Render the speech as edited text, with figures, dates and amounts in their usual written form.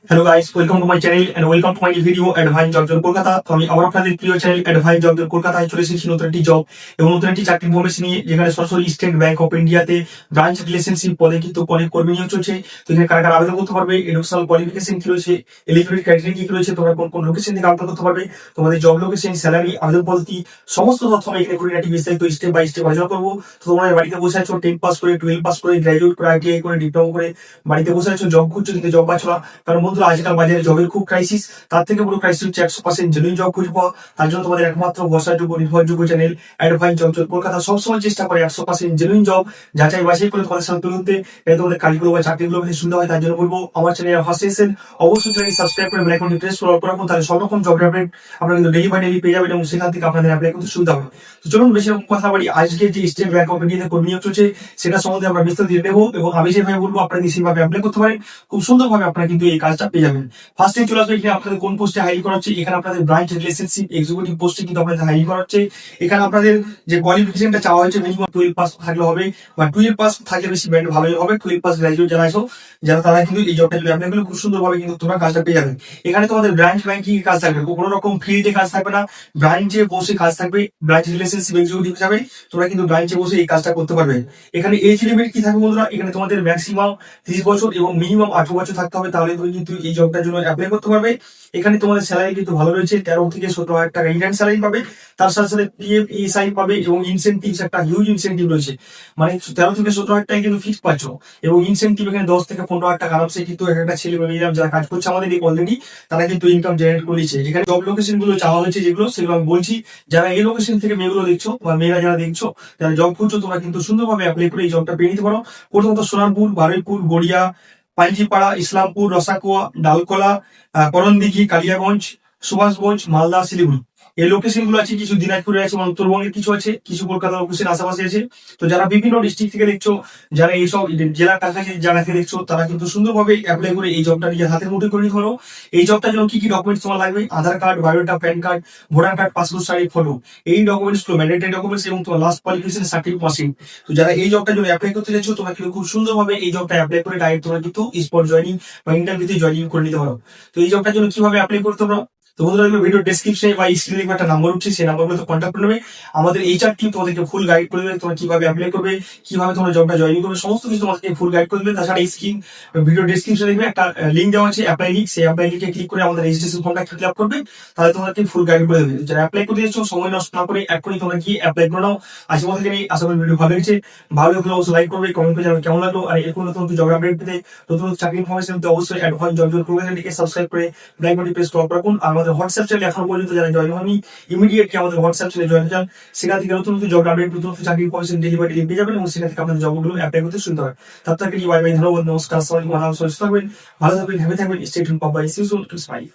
Hello guys, welcome to my channel and welcome to my video advice job job Kolkata. তো আমি আবার আপনাদের প্রিয় চ্যানেল অ্যাডভাইস জব জব কলকাতায় চলে এসেছি নতুন একটি জব এবং নতুন একটি চাকরি ইনফরমেশন নিয়ে, যেখানে সরাসরি স্টেট ব্যাংক অফ ইন্ডিয়াতে ব্রাঞ্চ রিলেশনশিপ পদে কিন্তু অনেক কর্মী নিয়োগ চলছে। তো এখানে কারা কারা আবেদন করতে পারবে, এডুকেশনাল কোয়ালিফিকেশন কি রয়েছে, এলিজিবিলিটি ক্রাইটেরিয়া কি রয়েছে, তোমরা কোন কোন লোকেশন থেকে আবেদন করতে পারবে, তোমাদের জব লোকেশন, স্যালারি, আবেদন পদ্ধতি, সমস্ত তথ্য আমি এখানে খুঁটিনাটি বিস্তারিত স্টেপ বাই স্টেপ আলোচনা করবো। তো তোমরা বাড়িতে বসে আছো, 10 পাস করে, 12 পাস করে, গ্রাজুয়েট করে, আইটিআই করে, ডিপ্লোমা করে বাড়িতে বসে আছো, জব খুঁজছো কিন্তু জব পাচ্ছ না। কারণ বন্ধুরা, আজকাল বাজারে জবের খুব ক্রাইসিস। তার থেকে বড় ক্রাইসিস হচ্ছে 100% জেনুইন জব খুঁজে পাওয়া। তার জন্য তোমাদের একমাত্র ভরসাযোগ্য নির্ভরযোগ্য channel advice job job Kolkata সবসময় চেষ্টা করে 100% জেনুইন জব যাচাই বাছাই করে তোমাদের সাথে তুলে ধরতে। এটা তোমাদের কাজগুলো বা চাকরিগুলো বেশি সুন্দর হয়। তার জন্য বলবো, আমার চ্যানেল ফার্স্ট এসেছেন, অবশ্যই চ্যানেল সাবস্ক্রাইব করে বেল আইকনটি প্রেস করে রাখুন। তাহলে সব রকম জব আপডেট আপনারা কিন্তু ডেইলি বাই ডেইলি পেয়ে যাবেন এবং সেখান থেকে আপনাদের অ্যাপ্লাই করতে সুবিধা হবে। তো চলুন বেশি কথা বলি, আজকে যে স্টেট ব্যাংক অফ ইন্ডিয়াতে কর্মী নিয়োগ চলছে সেটা সম্বন্ধে আমরা বিস্তারিত জেনে নেবো এবং আমি যেভাবে বলবো আপনারা সেভাবে অ্যাপ্লাই করতে পারেন। খুব সুন্দরভাবে আপনারা কিন্তু এই কাজটা পেয়ে যাবেন। ফার্স্টে চলে আসবে এখানে আপনাদের কোন পোস্টে হাইয়ার করা হচ্ছে। এখানে আপনাদের ব্রাঞ্চ রিলেশনশিপ এক্সিকিউটিভ পোস্টে কিন্তু আপনাদের হাইয়ার করা হচ্ছে। এখানে আপনাদের যে কোয়ালিফিকেশনটা চাওয়া হয়েছে, মিনিমাম 12 পাস থাকলে হবে, বা 12 পাস থাকলে বেশি ব্যান্ড ভালোই হবে। 12 পাস গ্রাজুয়েট যারা আছো, যারা তারা কিন্তু এই জবটা যদি অ্যাপ্লাই করলে খুব সুন্দরভাবে কিন্তু তোমরা কাজটা পেয়ে যাবেন। এখানে তোমাদের ব্রাঞ্চ ব্যাংকিং কাজ থাকবে, কোনো রকম ফিল্ডে কাজ থাকবে না, ব্রাঞ্চে বসে কাজ থাকবে। ব্রাঞ্চ রিলেশনশিপ এক্সিকিউটিভ হিসাবে তোমরা কিন্তু ব্রাঞ্চে বসে এই কাজটা করতে পারবে। এখানে এজ লিমিট কি থাকবে বন্ধুরা, এখানে তোমাদের ম্যাক্সিমাম 30 বছর এবং মিনিমাম 18 বছর থাকতে হবে, তাহলে তুমি কিন্তু এই জবটার জন্য অ্যাপ্লাই করতে পারবে। এখানে তোমাদের স্যালারি কিন্তু ভালো রয়েছে, 13 থেকে 17,000 টাকা ইন্ডিয়ান স্যালারি পাবে। তার সাথে সাথে পিএফ ইএসআই পাবে এবং ইনসেন্টিভ, একটা হিউজ ইনসেন্টিভ রয়েছে। মানে 13 থেকে 17,000 টাকা কিন্তু ফিক্স পাচ্ছ এবং ইনসেন্টিভ এখানে 10 থেকে 15,000 টাকা আরামসে কিন্তু একটা ছেলে মেয়েরা যারা কাজ করছে আমাদের অলরেডি, তারা কিন্তু ইনকাম জেনারেট করে নিচ্ছে। যেখানে জব লোকেশন গুলো চাওয়া হয়েছে যেগুলো, সেগুলো আমি বলছি। যারা এই লোকেশন থেকে মেয়েগুলো দেখছো বা মেয়েরা যারা দেখছো, যারা জব করছো, তোমরা কিন্তু সুন্দরভাবে অ্যাপ্লাই করে এই জবটা পেয়ে নিতে পারো। প্রথমত সোনারপুর, বারুইপুর, গড়িয়া, পাঞ্জিপাড়া, ইসলামপুর, রসাকুয়া, ডালকোলা, করণদিঘি, কালিয়াগঞ্জ, সুভাষগঞ্জ, মালদা, শিলিগুড়ি, এই লোকেশন গুলো আছে। কিছু দিনাজপুরে আছে, উত্তরবঙ্গের কিছু আছে, কিছু কলকাতা লোকেশন আশেপাশে আছে। তো যারা বিভিন্ন ডিস্ট্রিক্ট থেকে দেখছো, যারা এইসব জেলার কাছাকাছি যারাকে দেখছো, তারা কিন্তু সুন্দরভাবে অ্যাপ্লাই করে এই জবটা নিজের হাতের মধ্যে করে নিতে পারো। এই জবটার জন্য কি কি ডকুমেন্টস তোমার লাগবে, Aadhaar card, biodata, PAN card, voter card, passport size photo, এই ডকুমেন্টস গুলো ম্যান্ডেটরি ডকুমেন্টস এবং তোমার লাস্ট কোয়ালিফিকেশন সার্টিফিকেট মাসিং। তো যারা এই জবটার জন্য অ্যাপ্লাই করতে চাইছো, তোমরা কিন্তু খুব সুন্দরভাবে এই জবটা অ্যাপ্লাই করে ডাইরেক্ট তোমরা কিন্তু স্পট জয়নিং বা ইন্টারভিউতে জয়নিং করে নিতে পারো। তো এই জবটার জন্য কিভাবে অ্যাপ্লাই করতে তোমরা, তো বন্ধুরা ভিডিও ডেসক্রিপশনে বা স্ক্রিনে একটা নাম্বার উঠছে, সেই নাম্বারগুলোতে কন্ট্যাক্ট করে নেবে। আমাদের এইচআর টিম তোমাদেরকে ফুল গাইড করে দেবে, তোমরা কিভাবে অ্যাপ্লাই করবে, কিভাবে তোমরা জবটা জয়েন করবে, সমস্ত কিছু তোমাদেরকে ফুল গাইড করে দেবে। তাছাড়া স্ক্রিন ভিডিও ডেসক্রিপশনে দেখবে একটা লিঙ্ক দেওয়া আছে, অ্যাপ্লাই লিঙ্ক। সেই অ্যাপ্লাই লিঙ্কে ক্লিক করে আমাদের রেজিস্ট্রেশন ফর্মটা ফিল আপ করবে, তাহলে তোমাদেরকে ফুল গাইড করে দেবে। যারা অ্যাপ্লাই করতে যাচ্ছ, সময় নষ্ট না করে এখনই তোমরা কি অ্যাপ্লাই করে নাও। আজকে বলতে গেলে আশা করি ভিডিও ভালো লেগেছে। ভালো লাগলে অবশ্যই লাইক করবে, কমেন্ট করে জানাবে কেমন লাগলো। আর এরকম নতুন নতুন জব আপডেট পেতে, নতুন নতুন চাকরি ইনফরমেশন পেতে অবশ্যই অ্যাডভান্স জব জব চ্যানেলটিকে সাবস্ক্রাইব করে বেল আইকনটি প্রেস করে রাখুন। আর আমাদের হোয়াটসঅ্যাপ চ্যানেল এখন পর্যন্ত যারা জয়েন হয়নি, ইমিডিয়েটলি আমাদের হোয়াটসঅ্যাপ চ্যানেলে জয়েন হয়ে যান। সেখান থেকে নতুন নতুন জব আপডেট, নতুন নতুন চাকরি ইনফরমেশন ডেলিভারি পেয়ে যাবেন এবং সেখান থেকে আপনাদের জবগুলো অ্যাপ্লাই করতে সুবিধা হয়। তার থেকে বাই বাই, ধন্যবাদ, নমস্কার, আসসালামু আলাইকুম, ভালো থাকবেন, হ্যাপি থাকবেন, stay tune, bye bye, see you soon, to smile.